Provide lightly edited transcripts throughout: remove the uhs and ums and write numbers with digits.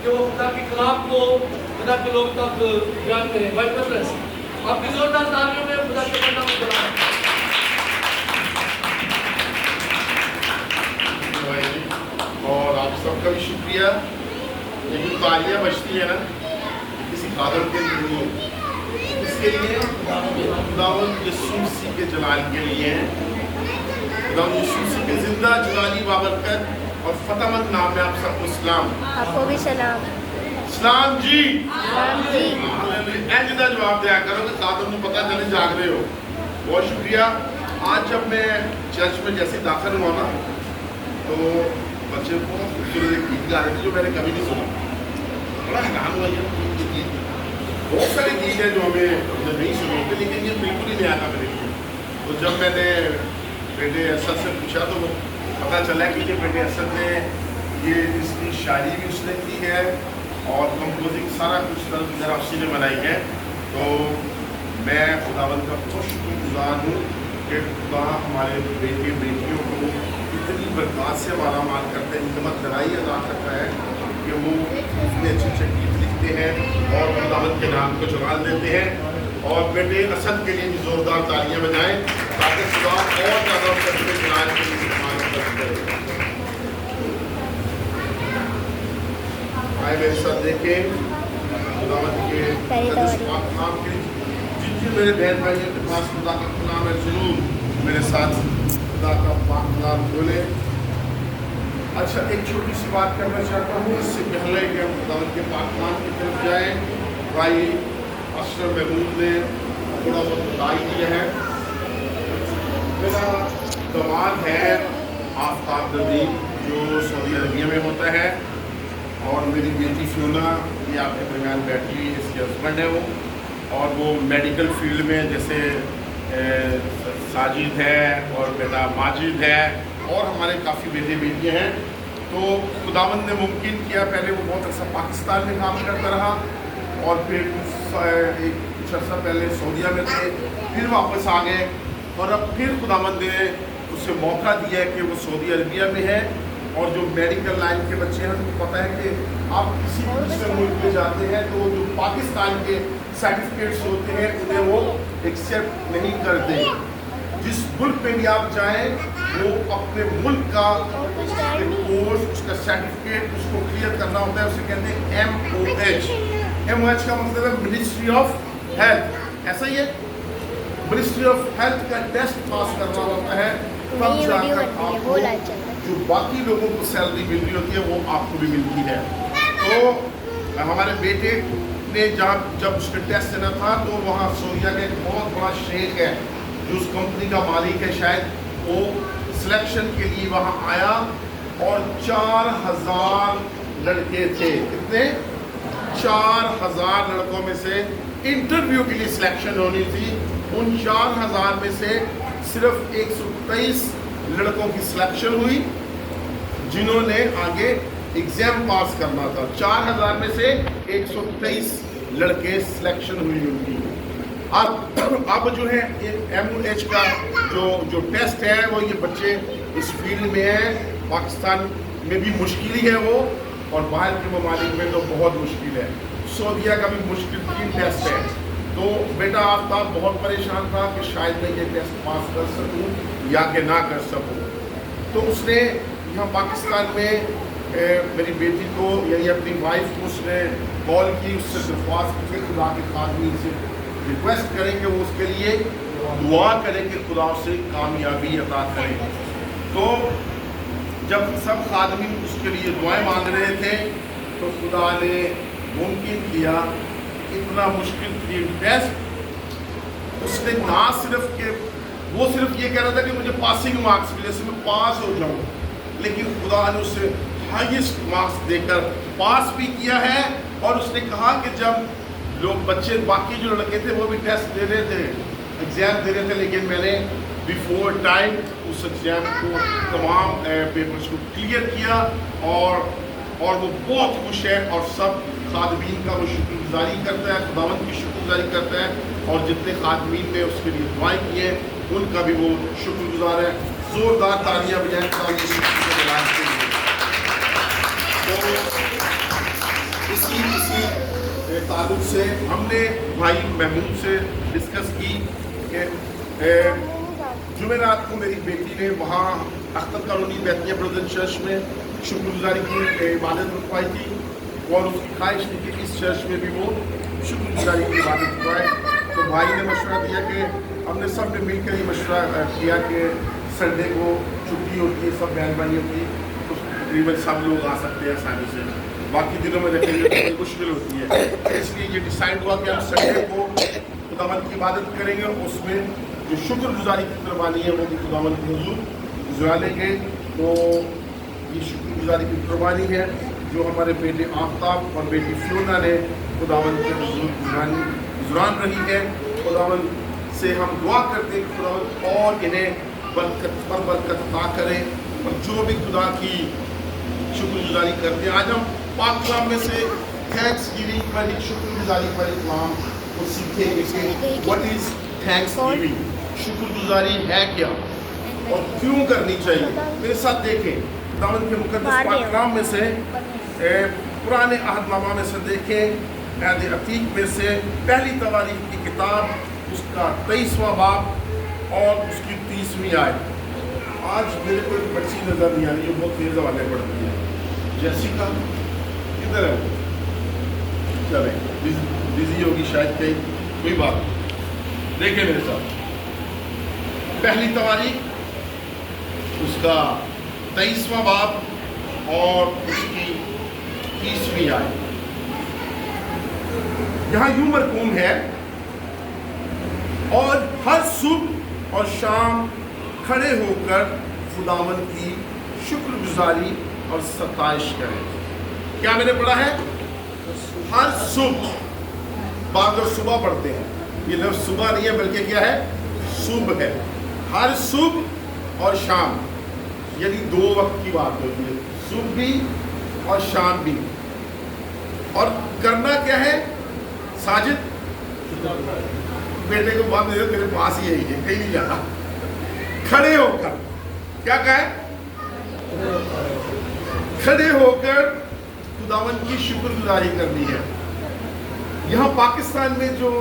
کہ وہ خدا کے کلام کو خدا کے لوگ تک بیان کریں. بھائی پترس آپ کی زوردار تالیوں میں خدا کے بندہ کو بلائیں. اور آپ سب کا بھی شکریہ. لیکن تالیاں بجتی ہیں نا کسی قادر کے لیے نہیں، اس کے لیے خداوند یسوع مسیح کے جلال کے لیے ہیں. خداوند یسوع مسیح کے زندہ جلالی بابرکت اور فتح مند نام میں آپ سب کو سلام. آپ کو بھی سلام. سلام جی. سلام جی. جدا جواب دیا کرو کہ قادر نے پتہ چلے جاگ رہے ہو. بہت شکریہ. آج جب میں چرچ میں جیسے داخل ہوا نا تو بچے بہت خوبصورت ایک گیت گا رہے تھے جو میں نے کبھی نہیں سنا. بڑا حیران ہوا یہ گیت. بہت سارے گیت ہیں جو ہمیں نہیں سنے ہوتے لیکن یہ بالکل ہی نہیں آتا میرے لیے. تو جب میں نے بیٹے اسد سے پوچھا تو پتہ چلا کہ یہ بیٹے اسد نے یہ اس کی شاعری بھی اس نے کی ہے اور کمپوزنگ سارا کچھ ذرا اسی نے بنائی ہے. تو میں خداوند کا بہت شکر گزار ہوں کہ خدا ہمارے بیٹے بیٹیوں کو اتنی برکات سے مالا مال کرتے ہیں، حکمت درائی ادا کرتا ہے کہ وہ اتنے اچھے اچھے گیت لکھتے ہیں اور خداوند کے نام کو جلال دیتے ہیں. اور بیٹے اسد کے لیے بھی زوردار تالیاں بجائیں تاکہ خدا اور زیادہ اپنے جلال کے لیے استعمال کرے. آئے میرے ساتھ دیکھیں خداوند کے پاک نام کے جن میرے بہن بھائیوں کے پاس خدا کا کلام ہے ضرور میرے ساتھ خدا کا پاک کلام کھولے. اچھا ایک چھوٹی سی بات کرنا چاہتا ہوں اس سے پہلے کہ ہم خداوند کے پاک کلام کی طرف جائیں. بھائی اشرف محمود نے تھوڑا بہت بتائی دیا ہے. میرا دماد ہے آفتاب ندیم جو سعودی عربیہ میں ہوتا ہے اور میری بیٹی فیونا یہ آپ کے درمیان بیٹھی ہوئی اس کے ہسبینڈ ہے وہ اور وہ میڈیکل فیلڈ میں جیسے ساجد ہے اور بیٹا ماجد ہے اور ہمارے کافی بیٹے بیٹیاں ہیں. تو خداوند نے ممکن کیا پہلے وہ بہت عرصہ پاکستان میں کام کرتا رہا اور پھر ایک کچھ عرصہ پہلے سعودیہ میں تھے پھر واپس آ گئے اور اب پھر خداوند نے اسے موقع دیا ہے کہ وہ سعودی عربیہ میں ہے. اور جو میڈیکل لائن کے بچے ہیں ان کو پتہ ہے کہ آپ کسی دوسرے ملک میں جاتے ہیں تو جو پاکستان کے سرٹیفکیٹس ہوتے ہیں انہیں وہ ایکسیپٹ نہیں کرتے. جس ملک میں بھی آپ جائیں وہ اپنے ملک کا کورس اس کا سرٹیفکیٹ اس کو کلیئر کرنا ہوتا ہے. اسے کہتے ہیں MOH. MOH کا مطلب ہے منسٹری آف ہیلتھ. ایسا ہی ہے منسٹری آف ہیلتھ کا ٹیسٹ پاس کرنا ہوتا ہے تب جا کر آپ کو جو باقی لوگوں کو سیلری مل رہی ہوتی ہے وہ آپ کو بھی ملتی ہے. تو ہمارے بیٹے نے جب اس کا ٹیسٹ دینا تھا تو وہاں سعودیہ کا ایک بہت بڑا شیخ ہے جو اس کمپنی کا مالک ہے شاید وہ سلیکشن کے لیے وہاں آیا اور 4000 لڑکے تھے. کتنے؟ 4000 لڑکوں میں سے انٹرویو کے لیے سلیکشن ہونی تھی. ان 4000 میں سے صرف 123 لڑکوں کی سلیکشن ہوئی جنہوں نے آگے ایگزام پاس کرنا تھا. 4000 میں سے 123 لڑکے سلیکشن ہوئی ان کی. اب جو ہے MOH کا جو ٹیسٹ ہے وہ یہ بچے اس فیلڈ میں ہیں. پاکستان میں بھی مشکل ہی ہے وہ اور باہر کے ممالک میں تو بہت مشکل ہے. سعودیہ کا بھی مشکل ترین ٹیسٹ ہے. تو بیٹا آفتاب بہت پریشان تھا کہ شاید میں یہ ٹیسٹ پاس کر سکوں یا کہ نہ کر سکوں. تو اس نے یہاں پاکستان میں میری بیٹی کو یعنی اپنی وائف کو اس نے کال کی. اس سے درخواست کی خدا کے خادمین سے ریکویسٹ کریں کہ وہ اس کے لیے دعا کریں کہ خدا اسے کامیابی عطا کرے. تو جب سب خادمین اس کے لیے دعائیں مانگ رہے تھے تو خدا نے ممکن کیا اتنا مشکل ترین ٹیسٹ. اس نے نہ صرف کہ وہ صرف یہ کہہ رہا تھا کہ مجھے پاسنگ مارکس ملے سے میں پاس ہو جاؤں لیکن خدا نے اسے ہائیسٹ مارکس دے کر پاس بھی کیا ہے. اور اس نے کہا کہ جب لوگ بچے باقی جو لڑکے تھے وہ بھی ٹیسٹ دے رہے تھے ایگزام دے رہے تھے لیکن میں نے بیفور ٹائم اس ایگزام کو تمام پیپرز کو کلیئر کیا اور وہ بہت خوش ہے اور سب خادمین کا وہ شکر گزاری کرتا ہے خداوند کی شکر گزاری کرتا ہے اور جتنے خادمین نے اس کے لیے دعائیں کی ہیں ان کا بھی وہ شکر گزار ہے. زوردار تالیاں بجائیں خدا کے شکر کے لیے. ताल्लुक से हमने भाई महमूद से डिस्कस की कि जुमेरात को मेरी बेटी ने वहाँ अख्तर कॉलोनी बैतिया ब्रदर चर्च में शुक्रगुजारी की इबादत रखवाई थी और उसकी ख्वाहिश थी कि इस चर्च में भी वो शुक्रगुजारी की इबादत करवाए। तो भाई ने मशवरा दिया कि हमने सब ने मिलकर ये मशवरा किया कि संडे को छुट्टी होती है, सब बहन भाइयों की, तो तकरीबन सब लोग आ सकते हैं आसानी से। बाकी दिनों में देखेंगे तो बड़ी मुश्किल होती है, इसलिए ये डिसाइड हुआ कि हम संडे को खुदावंद की इबादत करेंगे। उसमें जो शुक्रगुजारी की कुर्बानी है वो भी खुदावंद के हुजूर गुजरा लेंगे। तो ये शुक्रगुजारी की कुर्बानी है जो हमारे बेटे आफ्ताब और बेटी फियोना ने खुदावंद के हुजूर गुजरान रही है। खुदावंद से हम दुआ करते हैं कि खुदावंद और इन्हें बरकत पर बरकत अता करें, और जो भी खुदा की शुक्रगुजारी करते हैं। आज हम पाक कलाम में से थैंक्स गिविंग पर एक शुक्रगुजारी पर इस्लाम को सीखेंगे कि व्हाट इज थैंक्स गिविंग, शुक्रगुजारी है क्या और क्यों करनी चाहिए। मेरे साथ देखें खुदावंद के मुकद्दस पाक कलाम में से पुराने अहदनामा में से देखें अहद अतीक में से पहली तवारीख की किताब उसका 23वां बाब और उसकी 30वीं आयत। आज मेरे को एक बच्ची नजर नहीं आ रही जो बहुत तेज हवाले पढ़ती है, जैसिका किधर है? चले बिजी होगी शायद, कहीं कोई बात नहीं। देखें मेरे साथ पहली तवारीख उसका 23वां बाब और उसकी 30वीं आयत। यहाँ यूं मरकूम है, और हर सुबह और शाम खड़े होकर खुदावंद की शुक्रगुजारी और सताइश करें। क्या मैंने पढ़ा है? हर सुबह, बाद और सुबह पढ़ते हैं, ये लफ्ज़ सुबह नहीं है बल्कि क्या है? सुबह है। हर सुबह और शाम, यानी 2 वक्त की बात होती है, सुबह भी और शाम भी। और करना क्या है? साजिद बेटे को बात नहीं, तेरे पास ही है, कहीं नहीं जाना। खड़े होकर, क्या कहे? खड़े होकर खुदावंद की शुक्रगुजारी करनी है। यहाँ पाकिस्तान में जो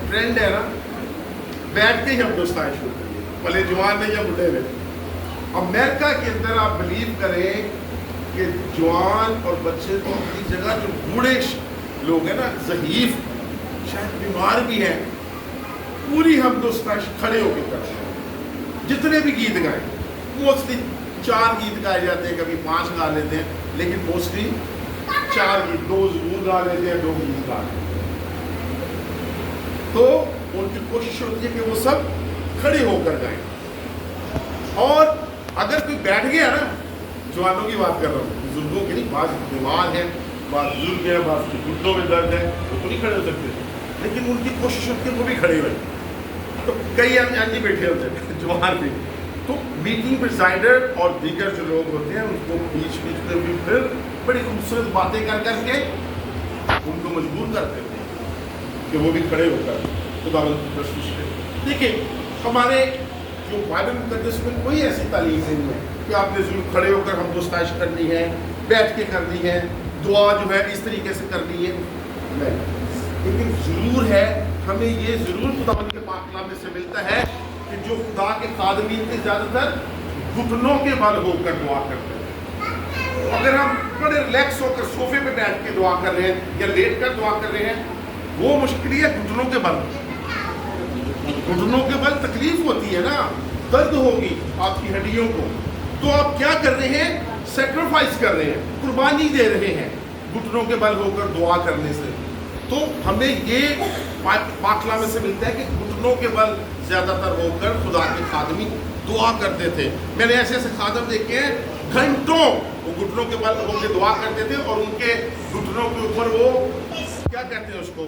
ट्रेंड है ना, बैठ के ही हम दोस्तान शुरू करिए, भले जवान नहीं या बुढ़े में। अमेरिका के अंदर आप बिलीव करें कि जवान और बच्चे तो अपनी जगह, जो बूढ़े लोग हैं ना, ज़हीफ, शायद बीमार भी हैं, पूरी हम दोस्तान खड़े होकर करते हैं। जितने भी गीत गाए, मोस्टली 4 गीत गाए जाते हैं, कभी 5 गा लेते हैं, लेकिन मोस्टली 4 गीत, 2 जरूर गा लेते हैं, 2 गीत गा लेते हैं। तो उनकी कोशिश होती है कि वो सब खड़े होकर गाएं। और अगर कोई बैठ गया ना, जवानों की बात कर रहा हूँ, बुजुर्गों की नहीं, बाद बीमार हैं, बाद बुजुर्ग हैं, बाद घुटनों में दर्द है, वो तो नहीं खड़े हो सकते, लेकिन उनकी कोशिश होती है वो भी खड़े हुए। तो कई अनजानी बैठे होते हैं जवान भी, तो मीटिंग प्रिसाइडर और दीगर जो लोग होते हैं उनको बीच बीच में भी फिर बड़ी खूबसूरत बातें कर करके उनको मजबूर कर देते हैं कि वो भी खड़े होकर खुदावंद की तशवीश करें। देखिए, हमारे जो बाइबल मुकद्दस में कोई ऐसी तालीम नहीं है कि आपने जरूर खड़े होकर हम दोस्ताइश करनी है, बैठ के करनी है, दुआ जो है इस तरीके से करनी है, नहीं। लेकिन जरूर है, हमें ये जरूर खुदावंद के पाक कलाम में से मिलता है कि जो खुदा के खादमीन थे ज़्यादातर घुटनों के बल होकर दुआ करते हैं। अगर हम बड़े रिलैक्स होकर सोफे पे बैठ के दुआ कर रहे हैं या लेट कर दुआ कर रहे हैं, वो मुश्किल है। घुटनों के बल, घुटनों के बल तकलीफ होती है ना, दर्द होगी आपकी हड्डियों को, तो आप क्या कर रहे हैं? सेक्रीफाइस कर रहे हैं, कुर्बानी दे रहे हैं घुटनों के बल होकर दुआ करने से। तो हमें ये पाक कलाम में से मिलता है कि घुटनों के बल ज़्यादातर होकर खुदा के खादमी दुआ करते थे। मैंने ऐसे ऐसे खादम देखे हैं, घंटों वो घुटनों के बल होकर दुआ करते थे, और उनके घुटनों के ऊपर वो क्या कहते हैं उसको,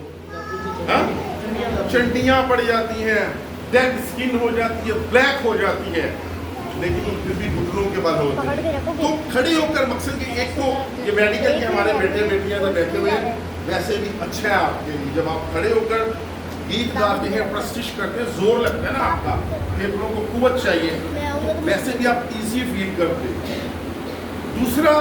चंटियाँ पड़ जाती हैं, डेड स्किन हो जाती है, ब्लैक हो जाती है, लेकिन फिर भी घुटनों के बल होते हैं। तो खड़े होकर मकसद कि एक तो ये मेडिकल के हमारे बेटे बेटियां तो बैठे हुए हैं, वैसे भी अच्छा है आपके लिए, जब आप खड़े होकर गीत गाते हैं, प्रस्तिश करते हैं, जोर लगता है ना आपका, फेफड़ों को कुव्वत चाहिए, तो वैसे भी आप इजी फील करते हैं। दूसरा,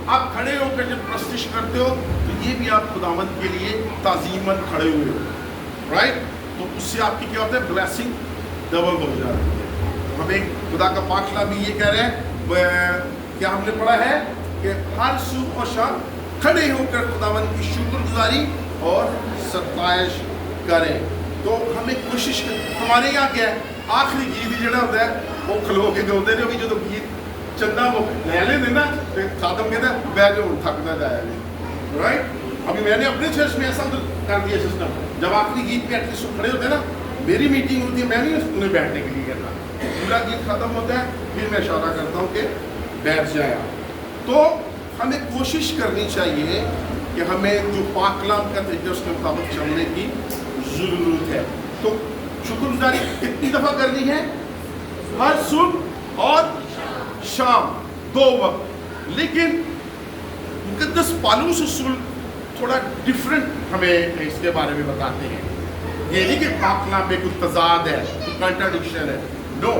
آپ کھڑے ہو کر جب پرستش کرتے ہو تو یہ بھی آپ خداوند کے لیے تعظیماً کھڑے ہوئے ہو، رائٹ؟ تو اس سے آپ کی کیا ہوتا ہے؟ بلیسنگ ڈبل ہو جاتی ہے۔ تو ہمیں خدا کا پاک کلام بھی یہ کہہ رہے ہیں، کیا ہم نے پڑھا ہے کہ ہر صبح اور شام کھڑے ہو کر خداوند کی شکر گزاری اور ستائش کریں۔ تو ہمیں کوشش ہمارے یہاں کیا ہے، آخری گیت جڑا ہوتا ہے وہ کھلو کے گاؤندے نے، جو گیت چندہ وہ لے لیں دینا خادم کہتا ہے بیٹھ جو تھک نہ جایا نہیں، رائٹ؟ ابھی میں نے اپنے چرچ میں ایسا کر دیا سسٹم، جب آخری گیت پہ ایٹ لیسٹ کھڑے ہوتے ہیں نا، میری میٹنگ ہوتی ہے، میں نہیں انہیں بیٹھنے کے لیے کہتا، پورا گیت ختم ہوتا ہے پھر میں اشارہ کرتا ہوں کہ بیٹھ جایا۔ تو ہمیں کوشش کرنی چاہیے کہ ہمیں جو پاک کلام کا طریقہ اس کے مطابق چلنے کی ضرورت ہے۔ تو شکر گزاری کتنی دفعہ کرنی ہے؟ ہر صبح اور شام، 2 وقت۔ لیکن مقدس پالوس رسول تھوڑا ڈفرینٹ ہمیں اس کے بارے میں بتاتے ہیں۔ یہ نہیں کہ پاک کلام میں کوئی تضاد ہے، کوئی کنٹراڈکشن ہے، نو،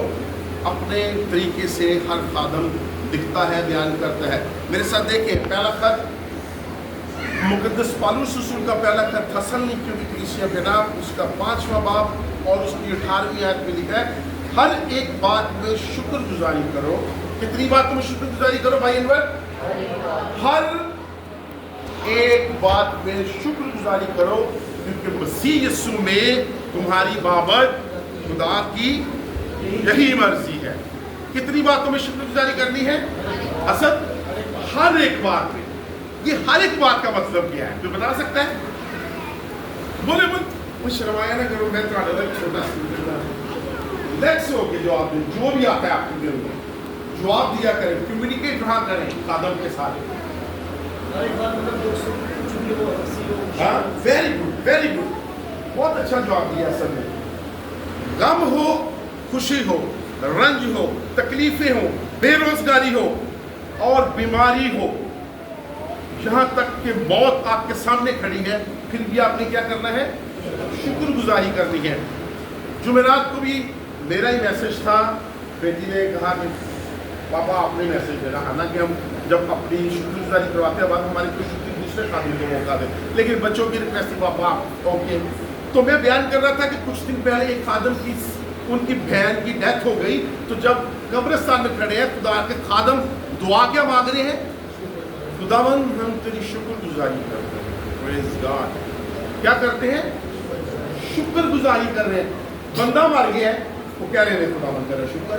اپنے طریقے سے ہر خادم دکھتا ہے، بیان کرتا ہے۔ میرے ساتھ دیکھیں پہلا خط، مقدس پالوس رسول کا پہلا خط تھسلنیکیوں کی کلیسیا بنام، اس کا 5واں باب اور اس کی 18ویں آیت میں لکھا ہے، ہر ایک بات میں شکر گزاری کرو۔ کتنی باتوں میں شکر گزاری کرو بھائی انور؟ ہر ایک بات میں شکر گزاری کرو، کیونکہ مسیح یسوع میں تمہاری بابت خدا کی یہی مرضی ہے۔ کتنی باتوں میں شکر گزاری کرنی ہے؟ اسد ہر ایک بات میں۔ یہ ہر ایک بات کا مطلب کیا ہے؟ کوئی بتا سکتا ہے؟ بولے وہ شرمایا نہ کرو، میں تمہارا چھوٹا لیٹس ہو کے جواب دیں، جو بھی آتا ہے آپ کے دل میں جواب دیا کریں، کمیونیکیٹ رہا کریں خادم کے ساتھ۔ ویری گڈ، ویری گڈ، بہت اچھا جواب دیا سر نے۔ غم ہو، خوشی ہو، رنج ہو، تکلیفیں ہو، بے روزگاری ہو اور بیماری ہو، یہاں تک کہ موت آپ کے سامنے کھڑی ہے، پھر بھی آپ نے کیا کرنا ہے؟ شکر گزاری کرنی ہے۔ جمعرات کو بھی میرا ہی میسج تھا، بیٹی نے کہا کہ پاپا آپ نے میسج دینا، حالانکہ ہم جب اپنی شکر گزاری کرواتے ہیں بعد ہماری کوشش ہوتی ہے دوسرے خادم کو موقع دیں، لیکن بچوں کی ریکویسٹ تھی پاپا اوکے۔ تو میں بیان کر رہا تھا کہ کچھ دن پہلے ایک خادم کی ان کی بہن کی ڈیتھ ہو گئی، تو جب قبرستان میں کھڑے ہیں خدا کے خادم دعا کیا مانگ رہے ہیں؟ خداوند ہم تیری شکر گزاری کرتے ہیں، پریز گاڈ، کیا کرتے ہیں؟ شکر گزاری کر رہے ہیں۔ بندہ مر گیا ہے، وہ کہہ رہے ہیں خداوند تیرا شکر۔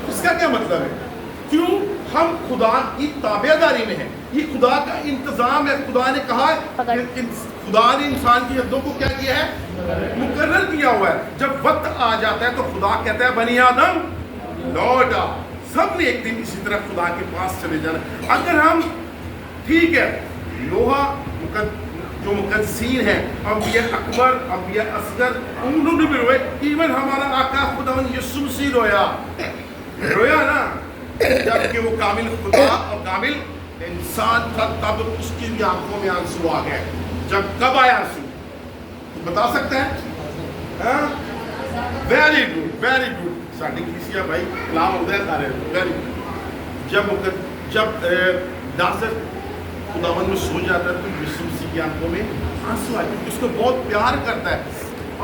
اس کا کیا مطلب ہے؟ کیوں؟ ہم خدا کی تابع داری میں ہیں، یہ خدا کا انتظام ہے۔ خدا نے کہا ہے کہ خدا نے انسان کی حدوں کو کیا کیا ہے؟ مقرر کیا ہوا ہے۔ جب وقت آ جاتا ہے تو خدا کہتا ہے بنی آدم لوٹ آ، سب نے ایک دن اسی طرح خدا کے پاس چلے جانا۔ اگر ہم ٹھیک ہے لوہا جو مقدسین ہیں، انبیاء اکبر، انبیاء اصغر، انہوں نے بھی روئے، ایون ہمارا آقا خداوند یسوع مسیح رویا نا، جبکہ وہ کامل خدا اور کامل انسان تھا، تب اس کی بھی آنکھوں میں آنسو آ گئے۔ جب کب آیا آنسو؟ تو بتا سکتا ہے؟ ویری گڈ، ویری گڈ، ساڈی کلیسیا بھائی کلام ہوتا ہے سارے، ویری گڈ۔ جب لازر خداوند میں سو جاتا ہے تو یسوع مسیح کی آنکھوں میں آنسو آئے، کیونکہ اس کو بہت پیار کرتا ہے۔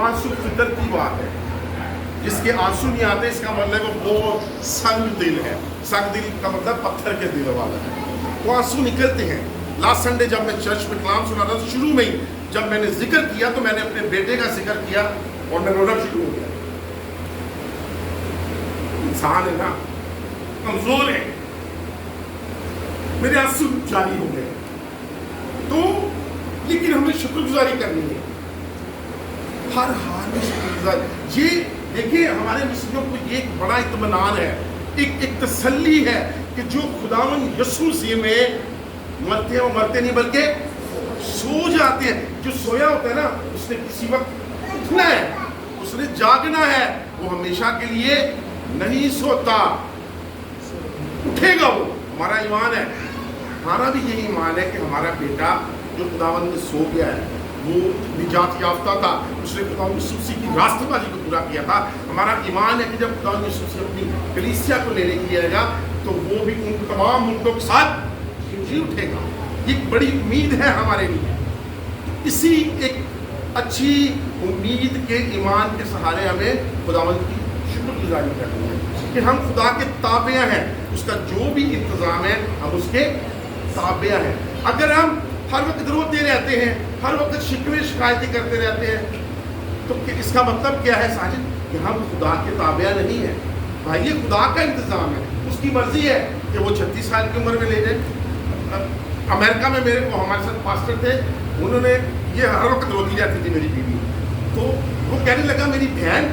آنسو فطرتی بات ہے، جس کے آنسو نہیں آتے اس کا مطلب وہ بہت سنگ دل ہے۔ سنگ دل کا مطلب پتھر کے دل والا ہے، تو آنسو نکلتے ہیں۔ لاسٹ سنڈے جب میں چرچ میں کلام سنا تھا، شروع میں ہی جب میں نے ذکر کیا تو میں نے اپنے بیٹے کا ذکر کیا اور میں رونا شروع ہو گیا۔ انسان ہے نا، کمزور ہے، میرے آنسو جاری ہو گئے۔ تو لیکن ہمیں شکر گزاری کرنی ہے، ہر حال میں شکر گزاری۔ یہ دیکھیے ہمارے مسلموں کو یہ ایک بڑا اطمینان ہے، ایک تسلی ہے کہ جو خداوند یسوع مسیح میں مرتے ہیں وہ مرتے نہیں بلکہ سو جاتے ہیں۔ جو سویا ہوتا ہے نا اس نے کسی وقت اٹھنا ہے، اس نے جاگنا ہے، وہ ہمیشہ کے لیے نہیں سوتا، اٹھے گا۔ وہ ہمارا ایمان ہے، ہمارا بھی یہی ایمان ہے کہ ہمارا بیٹا جو خداوند میں سو گیا ہے وہ نجات یافتہ تھا، اس نے خداوند یسوع مسیح کی راستہ بازی کو پورا کیا تھا۔ ہمارا ایمان ہے کہ جب خداوند یسوع مسیح اپنی کلیسیا کو لینے کے لیے آئے گا تو وہ بھی ان تمام مردوں کے ساتھ जी उठेगा। ये एक बड़ी उम्मीद है हमारे लिए। इसी एक अच्छी उम्मीद के ईमान के सहारे हमें खुदावंद की शुक्रगुजारी करनी है कि हम खुदा के ताबिया हैं, उसका जो भी इंतज़ाम है हम उसके ताबिया हैं। अगर हम हर वक्त रोते रहते हैं, हर वक्त शिकवे शिकायतें करते रहते हैं, तो इसका मतलब क्या है साजिद? कि हम खुदा के ताबिया नहीं है। भाई ये खुदा का इंतज़ाम है, उसकी मर्जी है कि वो 36 साल की उम्र में ले जाए। अमेरिका में मेरे को हमारे साथ पास्टर थे, उन्होंने ये हर वक्त रोती रहती थी मेरी बीवी, तो वो कहने लगा मेरी बहन,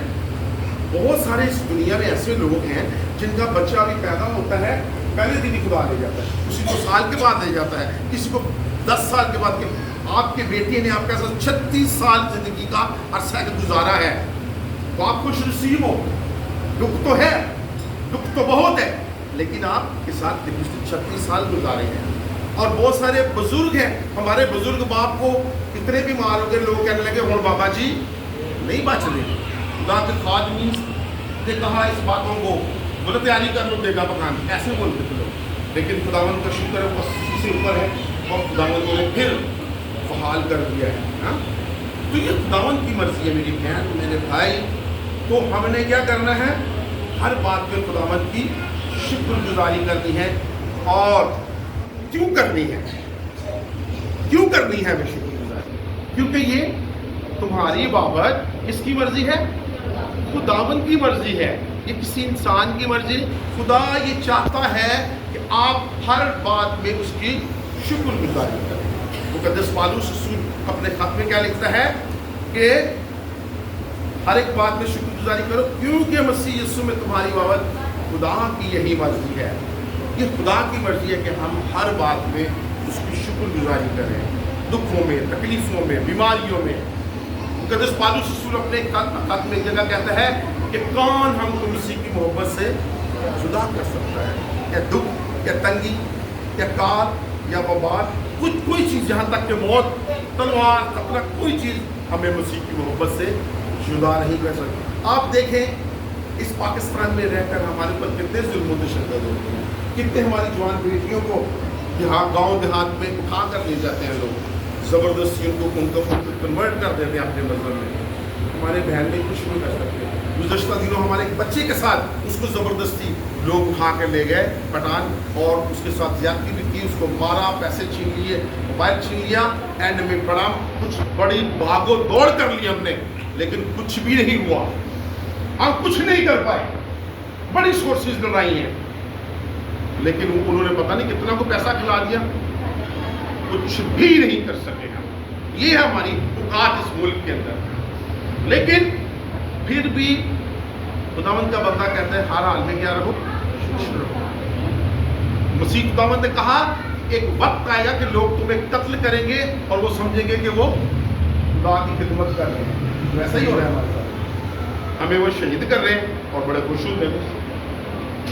बहुत सारे इस दुनिया में ऐसे लोग हैं जिनका बच्चा अभी पैदा होता है, पहले दिन ही खुदा ले जाता है, किसी को साल के बाद ले जाता है, किसी को 10 साल के बाद। आपके बेटे ने आपके साथ 36 साल जिंदगी का अरसा गुजारा है, तो आप खुश नसीब हो। दुख तो है, दुख तो बहुत है, लेकिन आपके साथ 36 साल गुजारे हैं। और बहुत सारे बुजुर्ग हैं, हमारे बुजुर्ग बाप को इतने बीमार हो गए, लोग कहने लगे हुण बाबा जी नहीं बच रहे। खुदा के खादमी ने कहा इस बातों को बोले तैयारी कर लो, देगा पकान, ऐसे बोलते थे लोग। लेकिन खुदावंद का शुक्र है, 80 से ऊपर है और खुदावंद ने फिर बहाल कर दिया है। हाँ, तो ये खुदावंद की मर्जी है मेरी बहन मेरे भाई। तो हमने क्या करना है? हर बात पे खुदावंद की शुक्रगुजारी करनी है। और क्यों करनी है? क्यों करनी है हमें शुक्रगुजारी? क्योंकि ये तुम्हारी बाबत इसकी मर्जी है, खुदावंद की मर्जी है, ये किसी इंसान की मर्जी। खुदा ये चाहता है कि आप हर बात में उसकी शुक्रगुजारी करें। मुक़द्दस पौलुस रसूल अपने खत में क्या लिखता है कि हर एक बात में शुक्रगुजारी करो, क्योंकि मसीह यीशु में तुम्हारी बाबत खुदा की यही मर्जी है। ये खुदा की मर्जी है कि हम हर बात में उसकी शुक्रगुजारी करें, दुखों में, तकलीफ़ों में, बीमारियों में। मुक़द्दस पौलुस रसूल अपने खत में एक जगह कहता है कि कौन हमको मसीह की मोहब्बत से जुदा कर सकता है? या दुख, या तंगी, या काल, या वबाल, कोई चीज़, यहाँ तक कि मौत, तलवार, खतरा, कोई चीज़ हमें मसीह की मोहब्बत से जुदा नहीं कर सकती। आप देखें इस पाकिस्तान में रहकर हमारे ऊपर कितने जुल्म तशद्दुद होते हैं, कितने हमारी जवान बेटियों को यहाँ गांव देहात में उठा कर ले जाते हैं लोग, ज़बरदस्ती उनको कन्वर्ट कर देते हैं अपने मज़हब में। हमारे बहन में कुछ नहीं कर सकते। गुज़श्ता दिनों हमारे एक बच्चे के साथ उसको ज़बरदस्ती लोग उठा कर ले गए पठान, और उसके साथ ज़्यादती भी की, उसको मारा, पैसे छीन लिए, मोबाइल छीन लिया। एंड में बड़ा कुछ बड़ी भागो दौड़ कर ली हमने, लेकिन कुछ भी नहीं हुआ, हम कुछ नहीं कर पाए। बड़ी सोर्सेज लड़ाई हैं, लेकिन उन्होंने पता नहीं कितना को पैसा खिला दिया, कुछ भी नहीं कर सके हम। ये है हमारी औकात इस मुल्क के अंदर। लेकिन फिर भी खुदावंद का बंदा कहता है हर हाल में क्या रहो, खुश रहो। मसीह खुदावंद ने कहा एक वक्त आएगा कि लोग तुम्हें कत्ल करेंगे और वो समझेंगे कि वो खुदा की खिदमत कर रहे हैं। वैसा ही हो रहा है हमारे साथ, हमें वो शहीद कर रहे हैं और बड़े खुश होते हैं।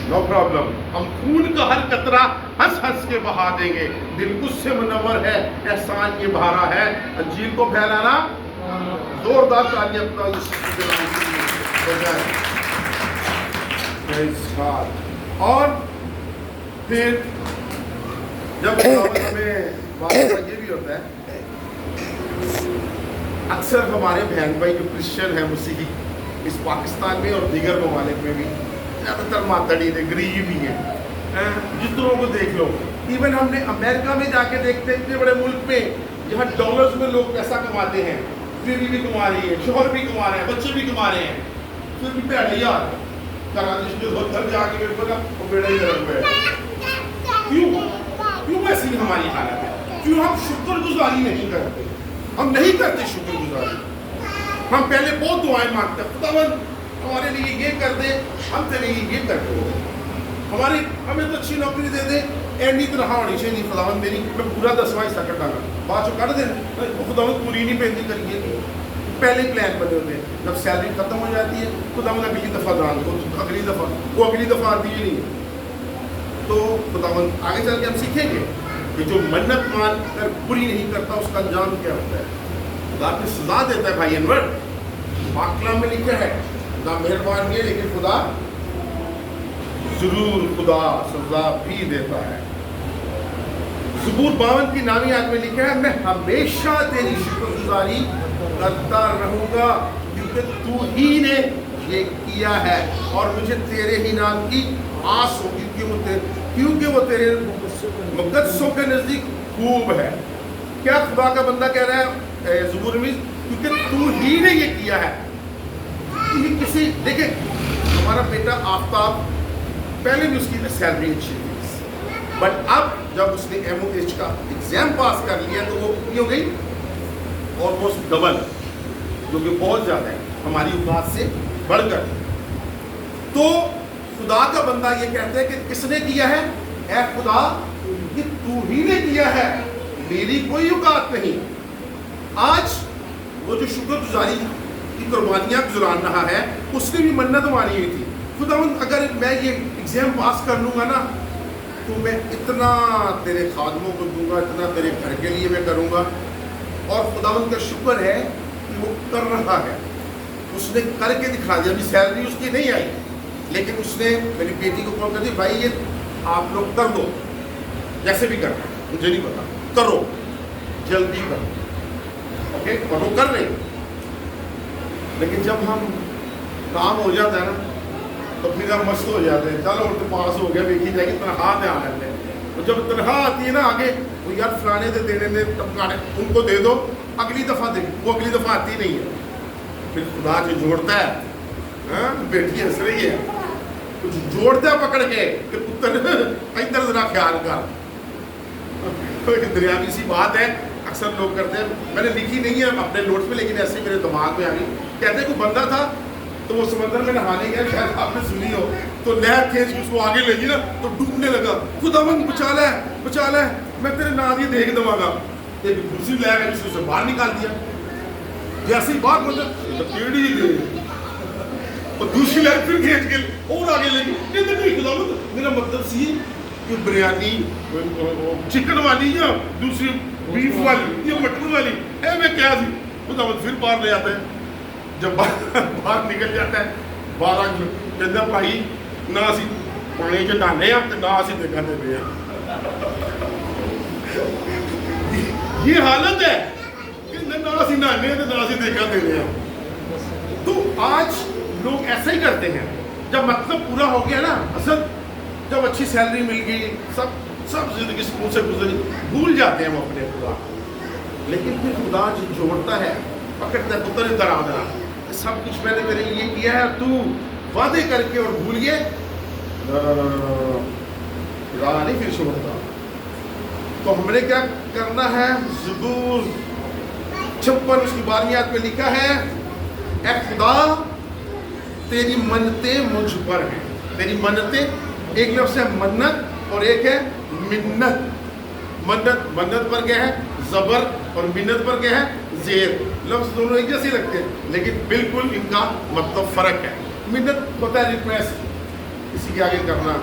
नो प्रॉब्लम, हम खून का हर कतरा हंस हंस के बहा देंगे। दिल उससे मुनव्वर है, एहसान ये भारा है। अंजील को फैलाना, जोरदार तालियां अपना और फिर जब हमें बात ये भी होता है, अक्सर हमारे बहन भाई जो क्रिश्चियन है मसीही इस पाकिस्तान में और दीगर ममालिक में भी ज़्यादातर मातड़ी है, गरीब ही है। जितनों को देख लो, इवन हमने अमेरिका में जाके देखते हैं, इतने बड़े मुल्क में जहाँ डॉलर्स में लोग पैसा कमाते हैं, बीवी भी कमा रही है, शोहर भी कमा रहे हैं, बच्चे भी कमा रहे हैं, फिर भी पैड़े यार घर जाके मेरे को ना बेड़ा ही गर्म हुआ। क्यों ऐसी हमारी हालत है? क्यों हम शुक्रगुजारी नहीं करते? हम नहीं करते शुक्रगुजारी। हम पहले बहुत दुआएं मांगते हैं, खुदावंद हमारे लिए ये कर दे, हम तेरे लिए ये कर दो, हमें तो अच्छी नौकरी दे दे, एनी तरह होनी चाहिए खुदावंद मेरी, मैं पूरा 10वां हिस्सा कटांगा, बाद चो कट देना खुदावंद पूरी नहीं पेंदी करिए। पहले प्लान बने होते हैं, जब सैलरी खत्म हो जाती है खुदावंद अगली दफ़ा दान दो, अगली दफ़ा आती ही नहीं है। तो खुदावंद आगे चल के हम सीखेंगे कि जो मन्नत मान कर पूरी नहीं करता उसका अंजाम क्या होता है। खुदा की सजा देता है भाई अनवर, पाकलाम में लिखा है खुदा मेहरबान नहीं है, लेकिन खुदा जरूर खुदा सजा भी देता है। ज़बूर 52 की 9वीं आयत में लिखा है, मैं हमेशा तेरी शुक्रगुजारी करता रहूँगा क्योंकि तू ही ने ये किया है और मुझे तेरे ही नाम की आस होगी क्योंकि वो तेरे मुक़द्दसों के नज़दीक खूब है। क्या खुदा का बंदा कह रहा है ज़बूर में, क्योंकि तू ही ने ये किया है। ये किसी देखिए, हमारा बेटा आफ्ताब पहले भी उसकी सैलरी अच्छी थी, बट अब जब उसने MOH का एग्जाम पास कर लिया तो वो कितनी हो गई, ऑलमोस्ट डबल, जो कि बहुत ज़्यादा है हमारी औकात से बढ़कर। तो खुदा का बंदा ये कहते हैं कि किसने किया है, ऐ खुदा ये तू ही ने किया है, मेरी कोई औकात नहीं। आज वो जो शुक्रगुजारी की कुर्बानियाँ गुजरान रहा है, उसने भी मन्नत मानी हुई थी, खुदावंद अगर मैं ये एग्जाम पास कर लूँगा ना तो मैं इतना तेरे खादमों को दूंगा, इतना तेरे घर के लिए मैं करूँगा। और खुदावंद का शुक्र है कि वो कर रहा है, उसने करके दिखा दिया। अभी सैलरी उसकी नहीं आई, लेकिन उसने मेरी बेटी को कॉल कर दी, भाई ये आप लोग कर दो, जैसे भी करना, मुझे नहीं पता, करो जल्दी करो, ओके। और वो कर रहे। लेकिन जब हम काम हो जाता है ना तो फिर हम मस्त हो जाते हैं, चलो तो पास हो गया, देखी जाएगी तनख्वाह में आ जाते हैं। और जब तनख्वाह आती है ना आगे, तो यार फलाने से देने में टपकाने उनको दे दो, अगली दफ़ा दे, वो अगली दफ़ा आती नहीं है। फिर खुदा जो जोड़ता है, बेटी हंस रही है, कुछ जोड़ता है पकड़ के कि पुत्र इधर जरा ख्याल कर। तो एक दरियावी सी बात है, अक्सर लोग करते हैं, मैंने लिखी नहीं है अपने नोट्स में, लेकिन ऐसे मेरे दिमाग में आ गई। कहते हैं कोई बंदा था तो वो समंदर में नहाने गया, शायद आपने सुनी हो, तो लहर खींच के उसको आगे ले गई ना तो डूबने लगा। खुदावंद बचा ले, मैं तेरे नाम ये देख दवांगा। एक दूसरी लहर है, उसे बाहर निकाल दिया, जैसे ही बाहर मतलब टेढ़ी ही दे, और दूसरी लहर फिर खींच के और आगे ले गई। नहीं खुदावंद, मेरा मतलब सी कि बिरयानी चिकन वाली या दूसरी बीफ वाली या मटन वाली है, मैं क्या थी। खुदावंद फिर बाहर ले आता है, जब बाहर निकल जाता है, बाहर कहता भाई ना असी पानी च नहाने तो ना असी देखा दे रहे हैं। ये हालत है कि ना असी नहाने तो ना असी देखा दे रहे हैं। तो आज लोग ऐसा ही करते हैं, जब मतलब पूरा हो गया ना, असल जब अच्छी सैलरी मिल गई, सब जिंदगी स्कूल से गुजरी, भूल जाते हैं वो अपने खुदा। लेकिन फिर खुदा जो जोड़ता है, पकड़ता है, पुत्र इधर आ, सब कुछ मैंने तेरे लिए किया है, तू वादे करके और भूल गए, खुदा नहीं फिर छोड़ता। तो हमने क्या करना है, ज़बूर 56 उसकी 12वीं आयत में लिखा है, ऐ खुदा तेरी मन्नतें मुझ पर हैं। तेरी मन्नतें, एक लफ्ज़ है मन्नत और एक है मिन्नत। मन्नत पर क्या है, ज़बर, और मिन्नत पर क्या है, ज़ेर। लफ्ज़ दोनों एक जैसे लगते हैं, लेकिन बिल्कुल इनका मतलब फ़र्क है। मिन्नत होता है रिक्वेस्ट, किसी के आगे करना,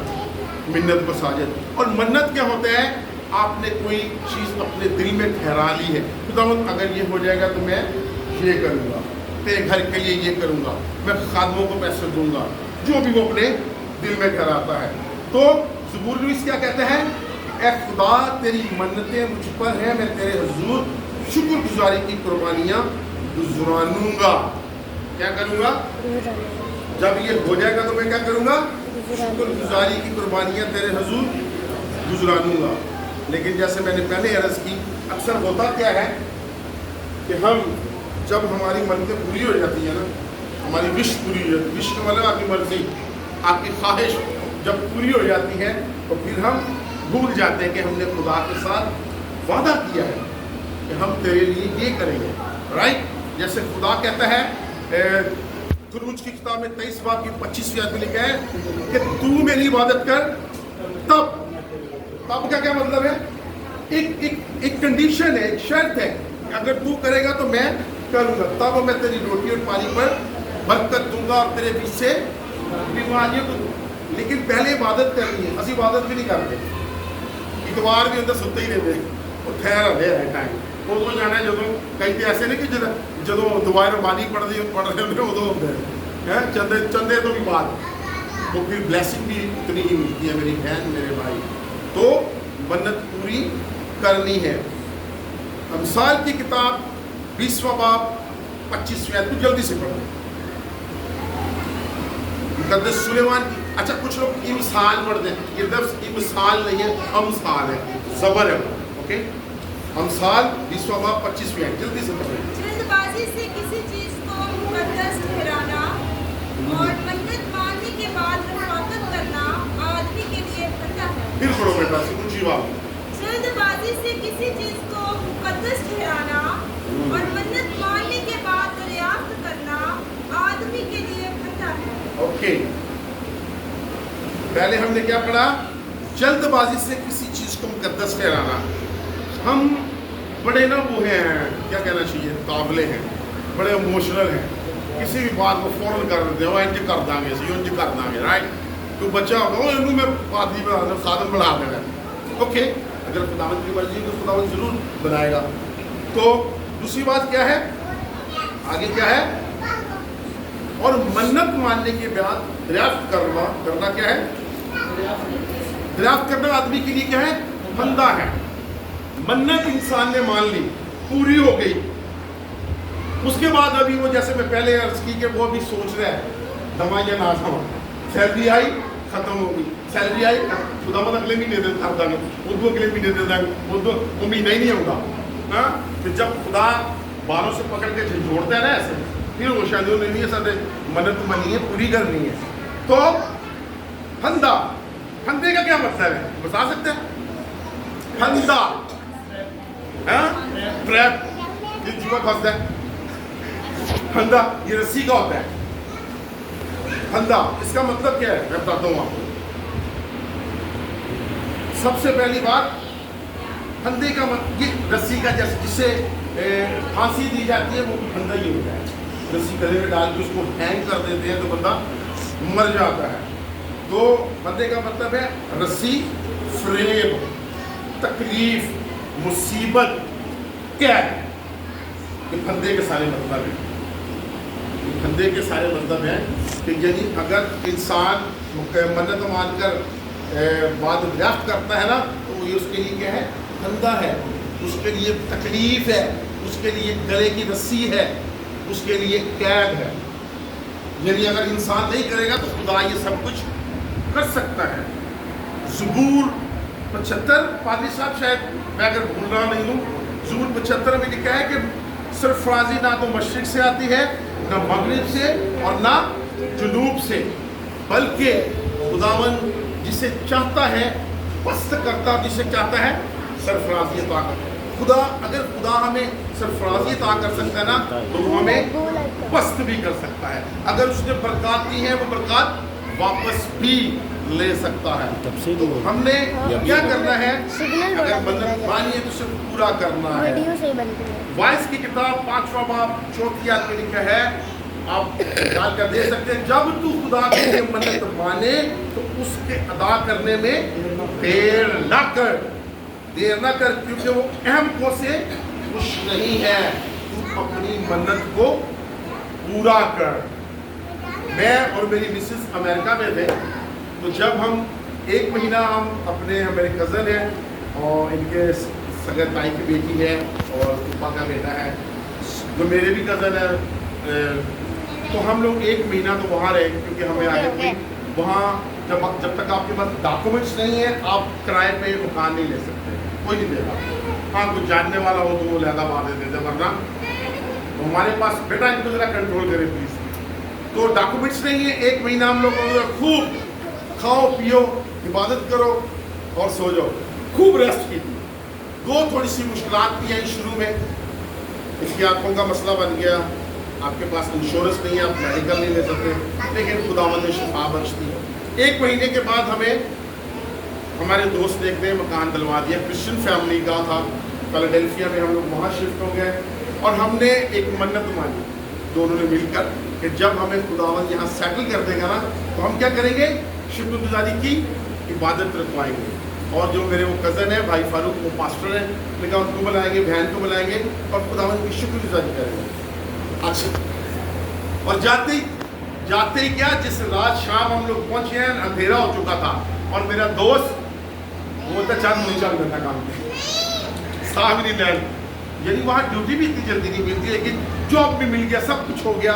मिन्नत को साजिद। और मन्नत क्या होता है, आपने कोई चीज़ अपने दिल में ठहरा ली है, खुदावंद अगर ये हो जाएगा तो मैं ये करूँगा, तेरे घर के लिए ये करूँगा, मैं खादमों को पैसे दूँगा, जो भी वो अपने दिल में ठहराता है। तो ज़बूर नवीस क्या कहते हैं, ऐ खुदा तेरी मन्नतें मुझ पर हैं, मैं तेरे हुजूर शुक्रगुजारी की कुर्बानियाँ गुजरानूंगा। क्या करूँगा, जब ये हो जाएगा तो मैं क्या करूँगा, शुक्रगुजारी की कुर्बानियाँ तेरे हुजूर गुजरानूंगा। लेकिन जैसे मैंने पहले अर्ज़ की, अक्सर होता क्या है कि हम जब हमारी मन्नतें पूरी हो जाती हैं ना, हमारी विश पूरी हो जाती है, विश का मतलब आपकी मर्जी, आपकी ख्वाहिश जब पूरी हो जाती है तो फिर हम भूल जाते हैं कि हमने खुदा के साथ वादा किया है कि हम तेरे लिए ये करेंगे, राइट। जैसे खुदा कहता है खुरूज की किताब में 23 बाब की 25वीं आयत में लिखा है कि तू मेरी इबादत कर, तब का क्या मतलब है, एक कंडीशन है, एक शर्त है कि अगर तू करेगा तो मैं करूँगा, तब मैं तेरी रोटी और पानी पर बरकत दूंगा और तेरे बीच से बीमारियों को। लेकिन पहले इबादत करनी है, असं इबादत भी नहीं करते, इतवार भी अंदर सुते ही रहते, वो ठहर रहे है टाइम उदो जाना जो कई तो ऐसे नहीं कि जो दुबारा रबानी पढ़ रहे होंगे उदो होंगे हैं चंदे तो भी बाद, तो फिर ब्लैसिंग भी इतनी ही मिलती है मेरी बहन मेरे भाई। तो मन्नत पूरी کرنی ہے. امثال کی کتاب 20واں باب 25ویں آیت. تو جلدی سے پڑھو. مقدس سلیمان کی, اچھا کچھ لوگ امثال پڑھتے ہیں, یہ لفظ امثال نہیں ہے, امثال ہے, زبر ہے. اوکے, امثال 20واں باب 25ویں آیت. جلدی سے پڑھو. جلد بازی سے کسی چیز کو مقدس ٹھہرانا اور منت ماننے کے بعد رفاقت کرنا آدمی کے لیے پتہ ہے. پھر پڑھو بیٹا, اونچی بات. جلد بازی سے کسی چیز کو مقدس ٹھہرانا اور منت ماننے کے بعد دریافت کرنا آدمی کے لیے پتہ ہے. اوکے, پہلے ہم نے کیا پڑھا؟ جلد بازی سے کسی چیز کو مقدس ٹھہرانا. ہم بڑے نا وہ ہیں, کیا کہنا چاہیے, قابلے ہیں, بڑے ایموشنل ہیں, کسی بھی بات کو فوراً کر دیتے ہیں, وہ انج کر دیں گے, انج کر دیں گے, رائٹ. تو بچہ ہوگا وہ انہوں میں پادری بنا خادم بڑھا دے گا. اوکے, اگر خداوند کی مرضی تو خداوند ضرور بنائے گا. تو دوسری بات کیا ہے, آگے کیا ہے, اور منت ماننے کے بعد دریافت کرنا کیا ہے, دریافت کرنا آدمی کے لیے کیا ہے, بندہ ہے. منت انسان نے مان لی, پوری ہو گئی, اس کے بعد ابھی وہ جیسے میں پہلے عرض کی کہ وہ ابھی سوچ رہا ہے دمائیاں نہ ہوں, سیلری آئی ختم ہو گئی, سیلری آئی خدا مت اگلے مہینے دے کر دیں گے, اردو اگلے مہینے دے دیں گے, اردو وہ مہینہ ہی نہیں ہوگا. ہاں, کہ جب خدا بالوں سے پکڑ کے جھنجھوڑتا ہے نا ایسے, پھر وہ شاید نہیں ہے سر منت منی ہے, پوری کرنی ہے. تو پھندا, پھندے کا کیا مطلب ہے بتا سکتے ہیں؟ پھندا ٹریپ, یہ جوا پھنستا ہے. پھندا یہ رسی کا ہوتا ہے. پھندا اس کا مطلب کیا ہے میں بتاتا ہوں آپ کو. سب سے پہلی بات, پھندے کا مطلب یہ رسی کا, جسے پھانسی دی جاتی ہے وہ پھندا ہی ہوتا ہے. رسی گلے میں ڈال کے اس کو ہینگ کر دیتے ہیں تو بندہ مر جاتا ہے. تو پھندے کا مطلب ہے رسی, فریب, تکلیف, مصیبت, قید. یہ پھندے کے سارے مطلب ہیں. پھندے کے سارے مطلب ہیں کہ یعنی اگر انسان منت مان کر بعد دریافت کرتا ہے نا, تو یہ اس کے لیے کیا ہے, پھندا ہے, اس کے لیے تکلیف ہے, اس کے لیے گلے کی رسی ہے, اس کے لیے قید ہے. یعنی اگر انسان نہیں کرے گا تو خدا یہ سب کچھ کر سکتا ہے. زبور 75 پادری صاحب, شاید میں اگر بھول رہا نہیں ہوں, زبور 75 میں لکھا ہے کہ سرفرازی نہ تو مشرق سے آتی ہے, نہ مغرب سے, اور نہ جنوب سے, بلکہ خداوند جسے چاہتا ہے پست کرتا, جسے چاہتا ہے سرفرازی عطا کرتا. خدا اگر خدا ہمیں سرفرازی عطا کر سکتا ہے نا, تو وہ ہمیں پست بھی کر سکتا ہے. اگر اس نے برکات دی ہے, وہ برکات واپس بھی لے سکتا ہے. تو ہم نے کیا کرنا ہے, اگر منت مانی ہے تو اسے پورا کرنا ہے. وائس کی کتاب 5واں باب 4 آیت میں لکھا ہے, آپ ڈال کر دے سکتے ہیں, جب تو خدا کے لیے منت مانے تو اس کے ادا کرنے میں دیر نہ کر, دیر نہ کر, کیونکہ وہ اہم کو سے خوش نہیں ہے. تو اپنی منت کو پورا کر. میں اور میری مسز امریکہ میں تھے, تو جب ہم 1 مہینہ ہم اپنے, میرے کزن ہیں اور ان کے سگے تائی کی بیٹی ہے اور پھوپھا کا بیٹا ہے جو میرے بھی کزن ہے, تو ہم لوگ 1 مہینہ تو وہاں رہے, کیونکہ ہمیں آگے کوئی وہاں جب تک آپ کے پاس ڈاکومنٹس نہیں ہیں آپ کرائے پہ مکان نہیں لے سکتے, کوئی نہیں دے گا. ہاں کچھ جاننے والا ہو تو وہ لہذا بات دیتے تھے, ورنہ ہمارے پاس بیٹا ان کو ذرا کنٹرول کرے پلیز. تو ڈاکومنٹس نہیں ہیں, 1 مہینہ ہم لوگ خوب کھاؤ پیو عبادت کرو اور سو جاؤ, خوب ریسٹ کی. تھوڑی سی مشکلات بھی آئی شروع میں, اس کی آنکھوں کا مسئلہ بن گیا, آپ کے پاس انشورنس نہیں ہے, آپ میڈیکل نہیں لے سکتے, لیکن خداوند نے شفا بخش دی. 1 مہینے کے بعد ہمیں ہمارے دوست نے ایک مکان دلوا دیا, کرسچن فیملی کا تھا, فیلاڈیلفیا میں. ہم لوگ وہاں شفٹ ہو گئے اور ہم نے ایک منت مانی دونوں نے مل کر کہ جب ہمیں خداوند یہاں سیٹل کر دے گا نا, تو ہم کیا کریں گے, شکر گزاری کی عبادت رکھوائیں گے. اور جو میرے وہ کزن ہے بھائی فاروق, وہ پاسٹر ہیں, لیکن ان کو بلائیں گے, بہن کو بلائیں گے اور خداوند کی شکر گزاری کریں گے. اچھا, اور جاتے ہی کیا, جس رات شام ہم لوگ پہنچے ہیں اندھیرا ہو چکا تھا, اور میرا دوست وہ تو چند نہیں چل رہا تھا کام پہ, हिसाब ही नहीं लैंड, यानी वहाँ ड्यूटी भी इतनी जल्दी नहीं मिलती, लेकिन जॉब भी मिल गया, सब कुछ हो गया,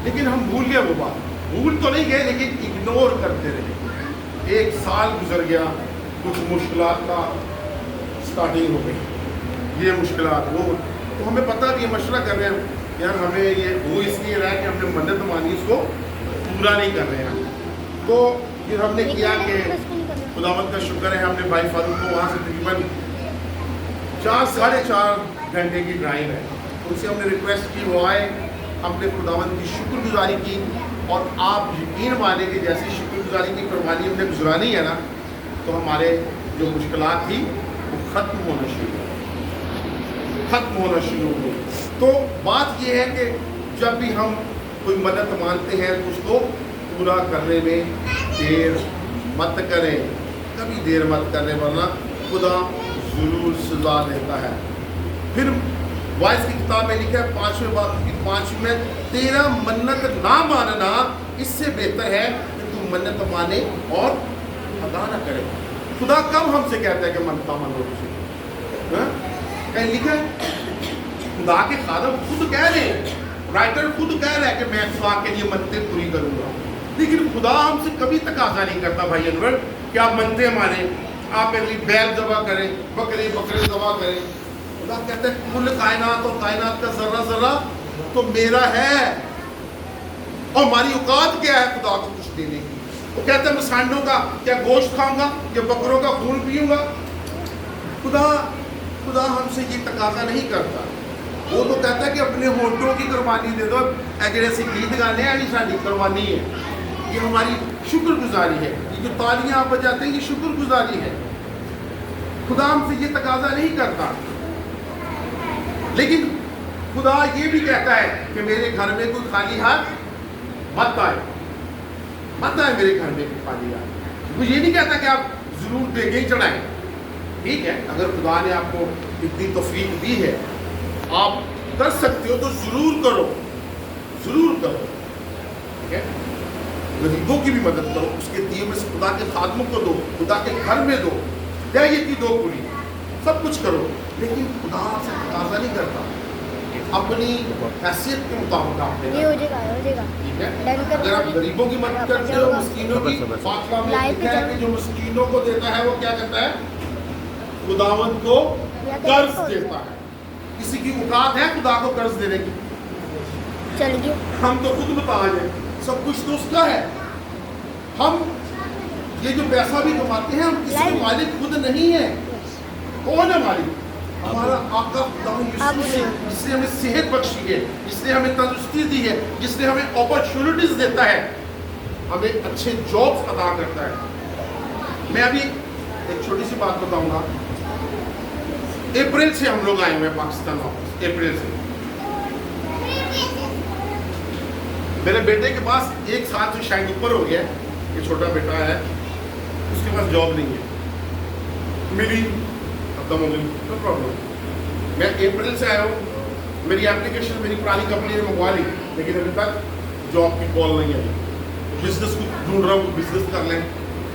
लेकिन हम भूल गए वो बात। भूल तो नहीं गए लेकिन इग्नोर करते रहे। 1 साल गुजर गया, कुछ मुश्किलात का स्टार्टिंग हो गई, ये मुश्किलात वो, तो हमें पता भी, मशवरा कर रहे हैं यार हमें ये वो इसलिए रहा है कि हमने मन्नत मानी, इसको पूरा नहीं कर रहे हैं। तो फिर हमने किया कि खुदावंद का शुक्र है, हमने भाई फारूक को वहाँ से तकरीबन 4 साढ़े 4 घंटे की ड्राइव है, उनसे हमने रिक्वेस्ट की, वो आए, हमने खुदावंद की शुक्रगुजारी की, और आप यकीन माने कि जैसी शुक्रगुजारी की कुर्बानी हमने गुजरानी है ना, तो हमारे जो मुश्किलात थी वो ख़त्म होना शुरू हो गई। तो बात ये है कि जब भी हम कोई मदद मांगते हैं तो उसको पूरा करने में देर मत करें, कभी देर मत करें, वरना खुदा ज़रूर सज़ा देता है। फिर वाइस की किताब में लिखा है 5वें बाब की 5वीं में, तेरा मन्नत ना मानना इससे बेहतर है कि तू मन्नत माने और अदा ना करे। खुदा कब हमसे कहता है कि मनता मानो तुझे? कहीं लिखा है? खुदा के खादम खुद कह रहे हैं, राइटर खुद कह रहा है कि मैं खुदा के लिए मन्नतें पूरी करूंगा, लेकिन खुदा हमसे कभी तकाजा नहीं करता भाई अनवर कि आप मन्नतें माने, आप मेरे लिए बैल ज़बह करें, बकरे ज़बह करें। खुदा कहता है कुल कायनात और कायनात का ज़र्रा ज़र्रा तो मेरा है, और हमारी औकात क्या है खुदा को कुछ देने की? वो कहता है मैं सांडों का क्या गोश्त खाऊंगा या बकरों का खून पीऊंगा? खुदा हमसे ये तकाजा नहीं करता। वो तो कहता है कि अपने होठों की कुर्बानी दे दो, अगर ऐसे गीत गाने हैं साड़ी कुर्बानी है, ये हमारी शुक्रगुजारी है, ये जो तालियां आप बजाते हैं ये शुक्रगुजारी है। खुदा हमसे ये तकाजा नहीं करता, लेकिन खुदा ये भी कहता है कि मेरे घर में कोई खाली हाथ मत आए मेरे घर में कोई खाली हाथ। वो ये नहीं कहता कि आप जरूर देके ही चढ़ाएं, ठीक है, अगर खुदा ने आपको इतनी तौफीक दी है, आप कर सकते हो तो जरूर करो, ठीक है। गरीबों की भी मदद करो, उसके दिए में से खुदा के खादमों को दो, खुदा के घर में दो, चाहिए कि दो पूरी, सब कुछ करो, लेकिन खुदा से तकाजा नहीं करता, अपनी हैसियत के मुताबिक आप देना, ये हो जाएगा ठीक है। अगर आप गरीबों की मदद करते हो, मिस्कीनों की, फातिमा में लिखा है कि जो मिस्कीनों को देता है वो क्या कहता है? खुदावंद को कर्ज देता है। किसी की औकात है खुदा को कर्ज देने की? चलिए हम तो खुद मुताज हैं, सब कुछ तो उसका है। हम ये जो पैसा भी कमाते हैं, हम किसी के मालिक खुद नहीं है। कौन है मालिक? हमारा आका खुदा यीशु मसीह, जिसने हमें सेहत बख्शी है, जिसने हमें तंदुरुस्ती दी है, जिसने हमें अपॉर्चुनिटीज देता है, हमें अच्छे जॉब्स अदा करता है। मैं अभी एक छोटी सी बात बताऊंगा। अप्रैल से हम लोग आए हुए हैं पाकिस्तान वापस, अप्रैल से। मेरे बेटे के पास 1 साल से शायद ऊपर हो गया, ये छोटा बेटा है, उसके पास जॉब नहीं है, मिली खत्म हो गई, नो प्रॉब्लम। मैं अप्रैल से आया हूँ, मेरी एप्लीकेशन मेरी पुरानी कंपनी ने मंगवा ली, लेकिन अभी तक जॉब की कॉल नहीं आई। बिजनेस को ढूंढ रहा हूँ, बिजनेस कर लें,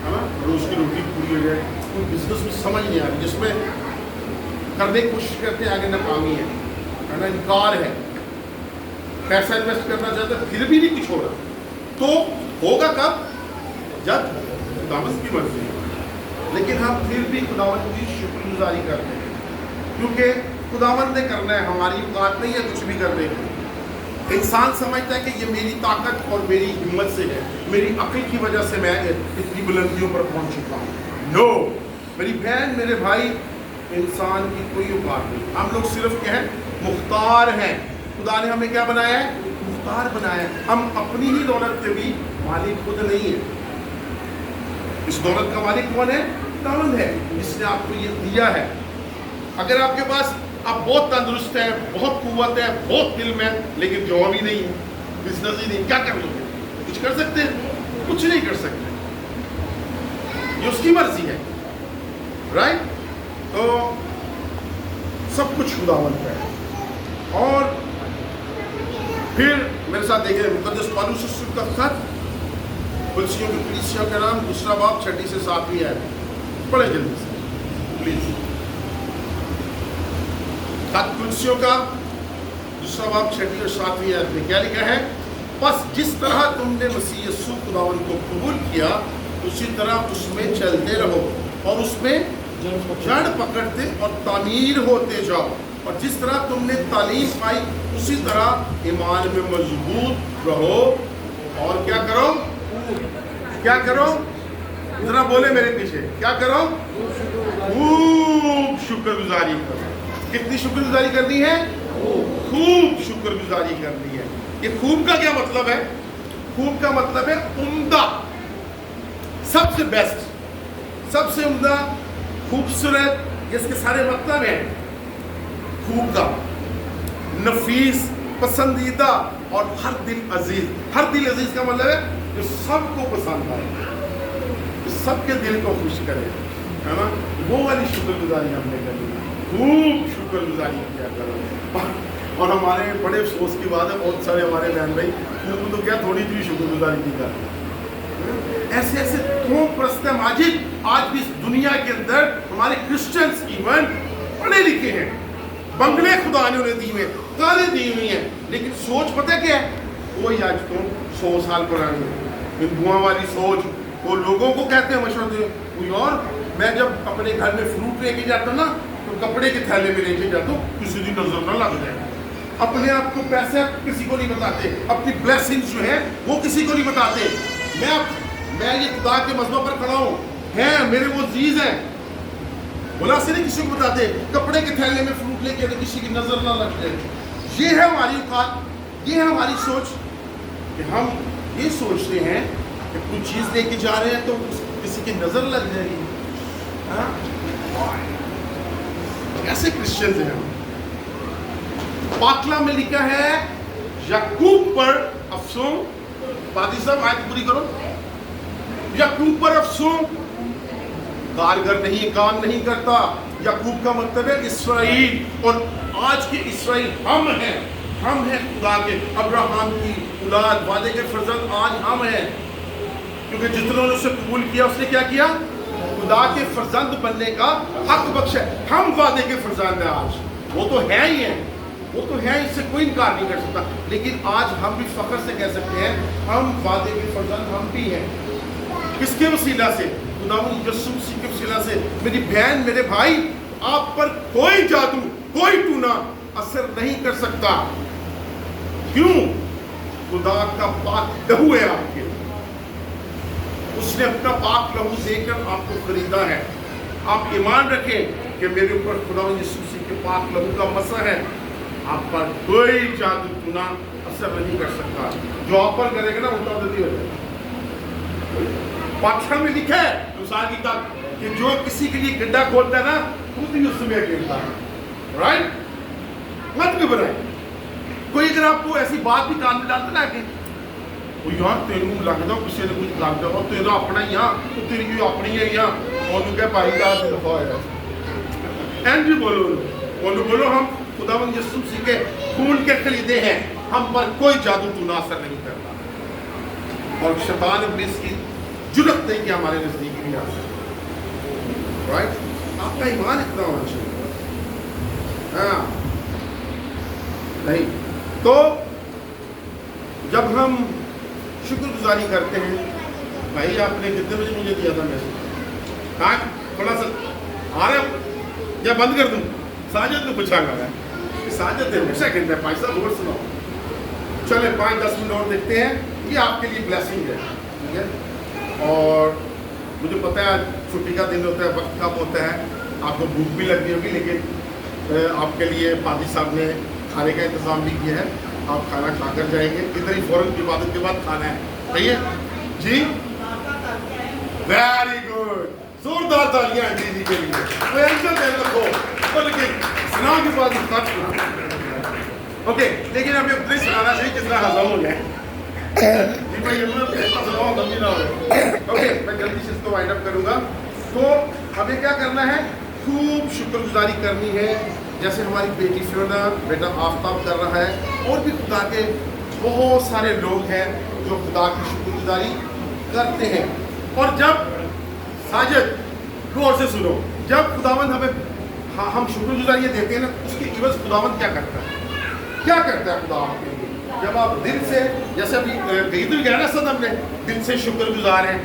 है ना, रोज की रोटी पूरी हो जाए। कोई बिजनेस में समझ नहीं आ रही, जिसमें करने की कोशिश करते हैं, आगे नाकामी है ना, इनकार है, पैसा इन्वेस्ट करना चाहते हैं, फिर भी नहीं कुछ हो रहा। तो होगा कब? जब खुदावंद की मर्जी है। लेकिन हम फिर भी खुदावंद की शुक्रगुजारी करते हैं, क्योंकि खुदावंद ने करना है, हमारी औकात नहीं है कुछ भी करने की। इंसान समझता है कि ये मेरी ताकत और मेरी हिम्मत से है, मेरी अक्ल की वजह से मैं इतनी बुलंदियों पर पहुंच चुका हूँ। नो मेरी बहन, मेरे भाई, इंसान की कोई औकात नहीं। हम लोग सिर्फ क्या है? मुख्तार हैं। खुदा ने हमें क्या बनाया है? मुख्तार बनाया है। हम अपनी ही दौलत के भी मालिक खुद नहीं है। इस दौलत का मालिक कौन है? खुदावंद है, जिसने आपको ये दिया है। अगर आपके पास आप बहुत तंदुरुस्त है, बहुत कुव्वत है, बहुत इल्म है, लेकिन जॉब ही नहीं है, बिजनेस ही नहीं, क्या कर लोगे? कुछ कर सकते हैं? कुछ नहीं कर सकते, ये उसकी मर्जी है, राइट? तो सब कुछ खुदावंद का है। और फिर मेरे साथ देखिए मुकद्दस पौलुस रसूल का खत कुलसियों की कलीसिया का नाम 2 बाब 6 से 7 है। पढ़े जल्दी से प्लीज। 7 कुलसियों का 2 बाब 6 और 7 आयत में क्या लिखा है? बस जिस तरह तुमने मसीह यीशु खुदावन को कबूल किया उसी तरह उसमें चलते रहो और उसमें जड़ पकड़ते और तामीर होते जाओ, और जिस तरह तुमने तालीम पाई उसी तरह ईमान में मजबूत रहो। और क्या करो? क्या करो? जरा बोले मेरे पीछे, क्या करो? खूब शुक्रगुजारी करो। कितनी शुक्रगुजारी करनी है? खूब शुक्रगुजारी करनी है। ये खूब का क्या मतलब है? खूब का मतलब है उम्दा, सबसे बेस्ट, सबसे उम्दा, खूबसूरत, जिसके सारे मतलब हैं खूब का, नफीस, पसंदीदा और हर दिल अजीज। हर दिल अजीज का मतलब है जो सबको पसंद आए, जो सबके दिल को खुश करे, है ना? वो वाली शुक्रगुजारी हमने करनी है। खूब शुक्रगुजारी किया करो। और हमारे बड़े अफसोस की बात है, बहुत सारे हमारे बहन भाई खूब तो क्या थोड़ी सी शुक्रगुजारी की करते हैं। ऐसे ऐसे थोक परस्त माजिद आज भी इस दुनिया के अंदर हमारे क्रिश्चियंस इवन पढ़े लिखे हैं, बंगले खुदा ने उन्हें दी हुए, कारें दी हुई हैं, लेकिन सोच पता क्या है? वही आज तो 100 साल पुरानी हिंदुओं वाली सोच। वो लोगों को कहते हैं मशवरे, और मैं जब अपने घर में फ्रूट लेके जाता ना तो कपड़े के थैले में लेके जाता हूँ, किसी की नजर ना लग जाए। अपने आप को पैसे किसी को नहीं बताते, अपनी ब्लेसिंग्स जो है वो किसी को नहीं बताते। मैं ये खुदा के मज़हब पर खड़ा हूँ, हैं मेरे वो अजीज हैं, बोला से नहीं किसी को बताते। कपड़े के थैले में फ्रूट लेके आते, किसी की नजर ना लग जाए। ये है हमारी औकात, ये है हमारी सोच कि हम ये सोचते हैं कि कोई चीज़ लेके जा रहे हैं तो किसी की नजर लग जाएगी। ऐसे क्रिश्चियंस हैं हम। पाकला में लिखा है याकूब पर अफसोस, पादी साहब आयत पूरी करो। याकूब पर अफसोस, कारगर नहीं, काम नहीं करता। याकूब का मतलब है इसराइल, और आज के इसराइल हम हैं खुदा के अब्राहम की औलाद, वादे के फर्जंद आज हम हैं, क्योंकि जितनों ने उसे कबूल किया उसने क्या किया? खुदा के फर्जंद बनने का हक बख्शा। हम वादे के फर्जंद हैं आज, वो तो है ही है, वो तो है, इससे कोई इनकार नहीं कर सकता। लेकिन आज हम भी फख्र से कह सकते हैं हम वादे के फर्जंद हम भी हैं। किसके वसीला से? खुदावंद यीशु मसीह के वसीला से। मेरी बहन, मेरे भाई, आप पर कोई जादू, कोई टूना असर नहीं कर सकता। क्यों? खुदा का पाक लहू है आपके, उसने अपना पाक लहू देकर आपको खरीदा है। आप ईमान रखें कि मेरे ऊपर खुदावंद यीशु मसीह के पाक लहू का मसा है, आप पर कोई जादू टूना असर नहीं कर सकता। जो आप पर करेगा ना उल्टा दती हो जाएगा। पाठशाला में लिखा है अनुसार की तक कि जो किसी के लिए गड्ढा खोलता है ना खुद ही उसमें गिरता है। राइट? मत घबराए। कोई अगर आपको ऐसी बात भी कान में डालता ना कि वो यार तेनू लग जाओ, किसी ने कुछ लग जाओ, तेरा अपना ही आ, तो तेरी कोई अपनी है या उन्होंने क्या भाई का दफा है। एंड बोलो हम खुदावंद यीशु मसीह के खून के खरीदे हैं, हम पर कोई जादू टूना असर नहीं करता, और शैतान भी इसकी जुर्रत नहीं कि हमारे नजदीक भी आ सकता। राइट? आपका ईमान इतना होना चाहिए। हाँ नहीं तो जब हम शुक्रगुजारी करते हैं, भाई आपने कितने बजे मुझे दिया था मैसेज? हाँ थोड़ा सा आ रहा या बंद कर दूँ? साजिद को पूछा गया है, साजिद हमेशा कहते हैं भाई साहब और सुनाओ। चले 5-10 मिनट और देखते हैं, ये आपके लिए ब्लेसिंग है, ठीक है? और मुझे पता है छुट्टी का दिन होता है, वक्त कम होता है, आपको भूख भी लगती होगी, लेकिन आपके लिए पादी साहब ने खाने का इंतज़ाम भी किया है, आप खाना खाकर जाएंगे। इधर ही फ़ौरन इबादत के बाद खाना है, सही है जी? वेरी गुड, जोरदार तालियां जी जी के लिए। सुनाओ के बाद ओके, लेकिन हमें उतना ही सुनाना चाहिए जितना हजम हो जाए। ओके, मैं जल्दी से इसको वाइंड अप करूंगा। तो हमें क्या करना है? खूब शुक्रगुजारी करनी है, जैसे हमारी बेटी फियोना, बेटा आफ्ताब कर रहा है, और भी खुदा के बहुत सारे लोग हैं जो खुदा की शुक्रगुजारी करते हैं। और जब साजिद गौर से सुनो, जब खुदावंद हमें ہاں ہم شکر گزار یہ دیتے ہیں نا، اس کی عوض خداوند کیا کرتا ہے؟ کیا کرتا ہے خداوند کے لیے؟ جب آپ دل سے، جیسے ابھی عید الگاہ صدم نے دل سے شکر گزار ہیں،